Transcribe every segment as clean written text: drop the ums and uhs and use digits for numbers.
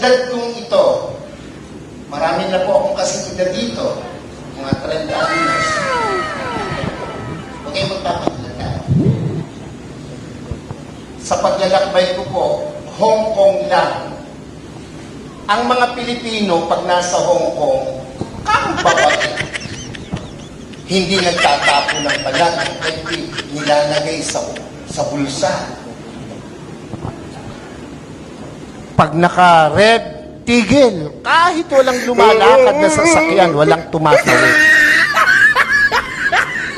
edad kong ito, marami na po akong kasiguda dito, mga 30 anos. Huwag kayong magpapakilala. Sa paglalakbay ko po, Hong Kong lang. Ang mga Pilipino, pag nasa Hong Kong, kambawat. Hindi nagtatapo ng balat, hindi nilalagay sa bulsa. Pag naka-red, tigil. Kahit walang lumalakad na sasakyan, walang tumatawid.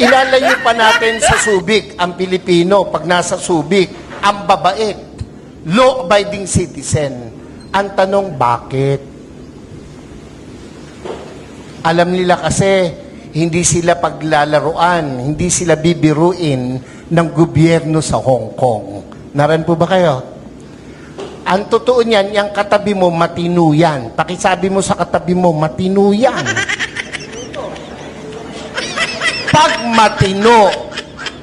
Ilalayo pa natin sa Subic, ang Pilipino, pag nasa Subic, ang babait, law-abiding citizen. Ang tanong, bakit? Alam nila kasi, hindi sila paglalaruan, hindi sila bibiruin ng gobyerno sa Hong Kong. Naran po ba kayo? Ang totoo niyan, yung katabi mo, matino yan. Pakisabi mo sa katabi mo, matino yan. Pag matino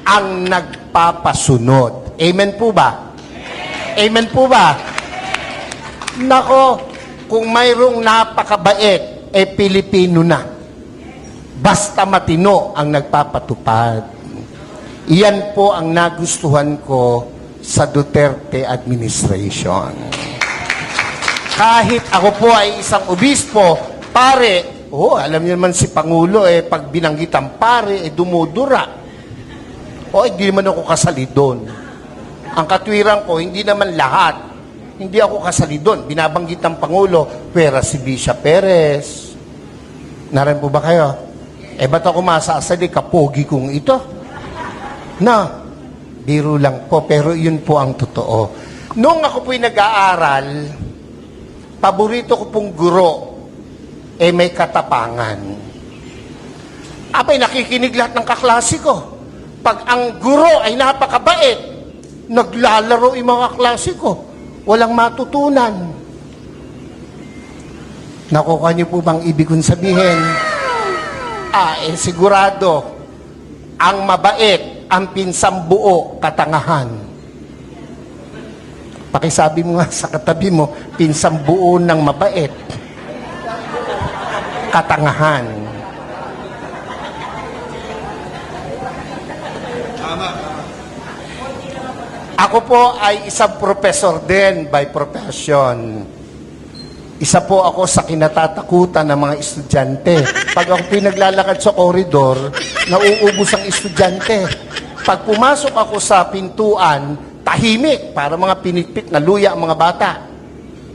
ang nagpapasunod. Amen po ba? Amen po ba? Nako, kung mayroong napakabait, Pilipino na. Basta matino ang nagpapatupad. Iyan po ang nagustuhan ko sa Duterte administration. Kahit ako po ay isang obispo, pare, alam niyo naman si Pangulo, pag binanggit ang pare, dumudura. Hindi naman ako kasali doon. Ang katwiran ko, hindi naman lahat. Hindi ako kasali doon. Binabanggit ang Pangulo, pera si Bishop Perez. Naran po ba kayo? Ba't ako masasali, kapogi kong ito? Na, biro lang po, pero yun po ang totoo. Noong ako po'y nag-aaral, paborito ko pong guro, may katapangan. Abay, nakikinig lahat ng kaklase ko. Pag ang guro ay napakabait, naglalaro yung mga klase ko. Walang matutunan. Nakuha niyo po bang ibig kong sabihin? Sigurado, ang mabait, ang pinsang buo, katangahan. Pakisabi mo nga sa katabi mo, pinsang buo ng mabait, katangahan. Ako po ay isang professor din by profession. Isa po ako sa kinatatakutan ng mga estudyante. Pag ako pinaglalakad sa koridor, nauubos ang estudyante. Pag pumasok ako sa pintuan, tahimik para mga pinitpit na luya ang mga bata.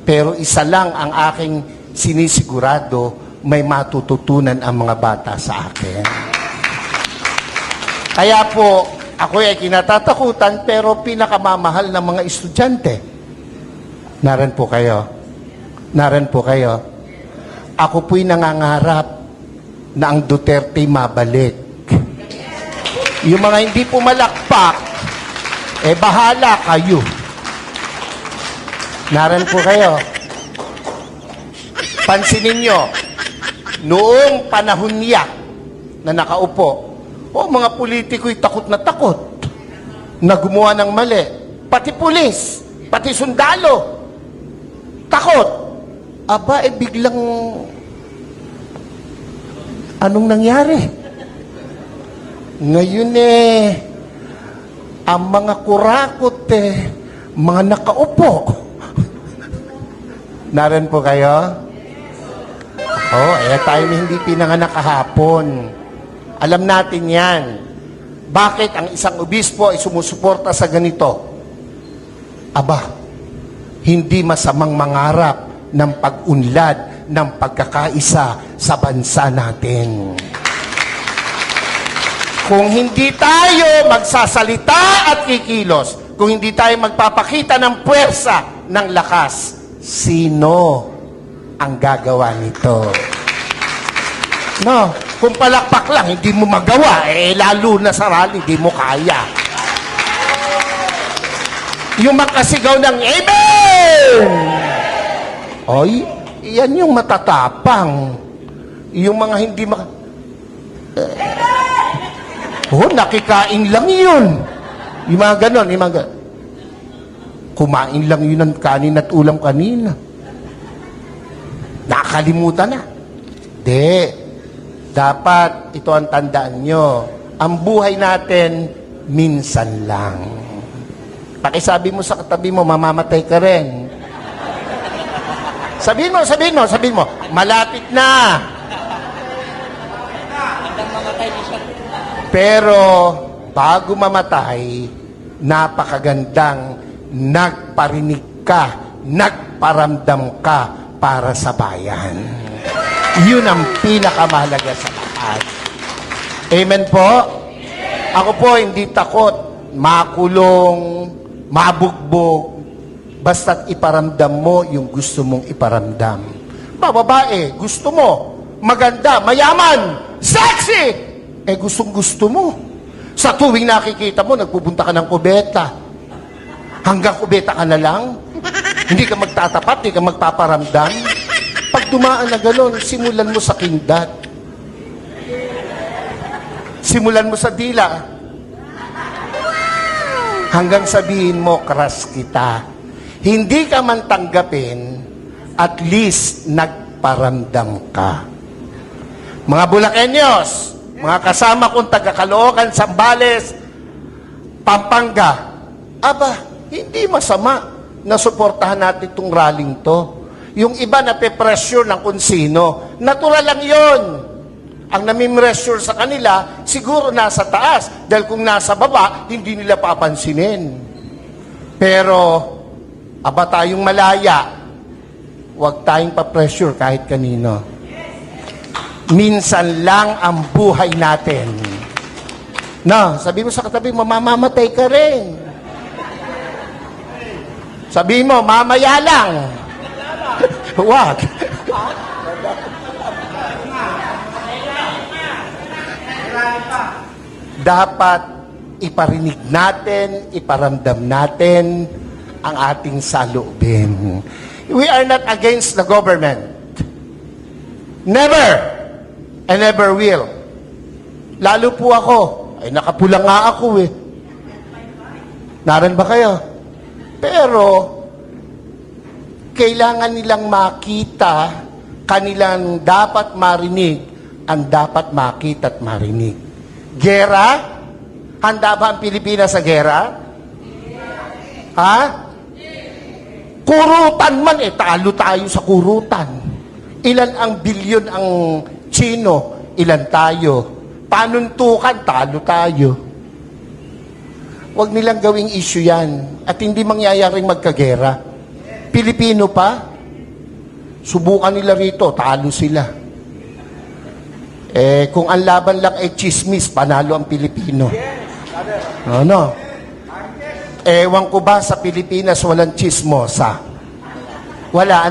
Pero isa lang ang aking sinisigurado, may matututunan ang mga bata sa akin. Kaya po, ako ay kinatatakutan pero pinakamamahal ng mga estudyante. Naran po kayo. Naran po kayo. Ako po'y nangangarap na ang Duterte mabalik. Yung mga hindi pumalakpak, bahala kayo. Naran po kayo. Pansinin nyo, noong panahon niya na nakaupo, mga politiko'y takot na takot na gumawa ng mali. Pati pulis, pati sundalo, takot. Aba, biglang anong nangyari? Ngayon ang mga kurakot mga nakaupo. Naran po kayo? Tayo hindi pinanganak kahapon. Alam natin yan. Bakit ang isang obispo ay sumusuporta sa ganito? Aba, hindi masamang mangarap ng pag-unlad ng pagkakaisa sa bansa natin. Kung hindi tayo magsasalita at kikilos, kung hindi tayo magpapakita ng puwersa, ng lakas, sino ang gagawa nito? No, kung palakpak lang, hindi mo magawa, lalo na sa rally, hindi mo kaya. Yung makasigaw ng Amen! Yan yung matatapang. Yung mga hindi nakikain lang yun. Yung mga ganon, kumain lang yun ng kanin at ulam kanina. nakalimutan na. Di. Dapat, ito ang tandaan nyo, ang buhay natin, minsan lang. Pakisabi mo sa katabi mo, mamamatay ka rin. Sabihin mo, malapit na. Pero, bago mamatay, napakagandang nagparinig ka, nagparamdam ka para sa bayan. Yun ang pinakamahalaga sa lahat. Amen po? Ako po hindi takot, makulong, mabugbog, basta't iparamdam mo yung gusto mong iparamdam. Babae, gusto mo, maganda, mayaman, sexy! Gustong-gusto mo. Sa tuwing nakikita mo, nagpupunta ka ng kubeta. Hanggang kubeta ka na lang. Hindi ka magtatapat, hindi ka magpaparamdam. Pag dumaan na gano'n, simulan mo sa kindat. Simulan mo sa dila. Hanggang sabihin mo, crush kita. Hindi ka man tanggapin, at least nagparamdam ka. Mga Bulakenyos, mga kasama kong taga-Caloocan, Zambales, Pampanga, hindi masama na suportahan natin itong rallying to. Yung iba na pe-pressure ng kung sino, natural lang yon. Ang nami-pressure sa kanila, siguro nasa taas. Dahil kung nasa baba, hindi nila papansinin. Pero, tayong malaya, huwag tayong pa-pressure kahit kanino. Minsan lang ang buhay natin. Sabi mo sa katabi, mamamatay ka rin. Sabi mo, mamaya lang. Wag. Dapat iparinig natin, iparamdam natin ang ating saloobin. We are not against the government. Never. And never will. Lalo po ako. Nakapula nga ako eh. Naran ba kayo? Pero, kailangan nilang makita, kanilang dapat marinig, ang dapat makita at marinig. Gera? Handa ba ang Pilipinas sa gera? Ha? Kurutan man, talo tayo sa kurutan. Ilan ang bilyon ang Chino, ilan tayo? Panuntukan, talo tayo. Huwag nilang gawing issue yan. At hindi mangyayaring magkagera. Pilipino pa, subukan nila rito, talo sila. Kung ang laban lang ay chismis, panalo ang Pilipino. Ano? Ewan ko ba sa Pilipinas walang chismosa? Wala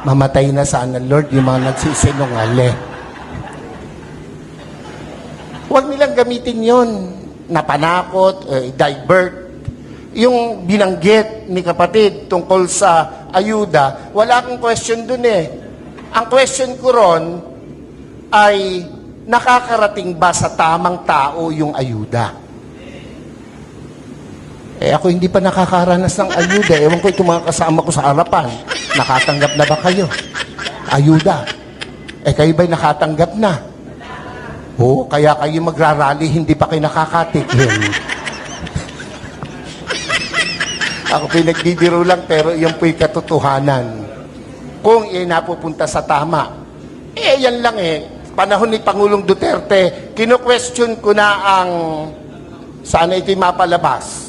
mamatay na sana, Lord, yung mga nagsisinungaling. Huwag nilang gamitin yon na panakot, divert. Yung binanggit ni kapatid tungkol sa ayuda, wala akong question dun eh. Ang question ko ron ay, nakakarating ba sa tamang tao yung ayuda? Ako hindi pa nakakaranas ng ayuda. Ewan ko itong mga kasama ko sa harapan. Nakatanggap na ba kayo? Ayuda. Kayo ba'y nakatanggap na? Oo, kaya kayo magrarally, hindi pa kayo nakakatikim. Ako pinagbibiro lang, pero yan po'y katotohanan. Kung napupunta sa tama, yan lang panahon ni Pangulong Duterte, kino-question ko na ang, sana ito'y mapalabas.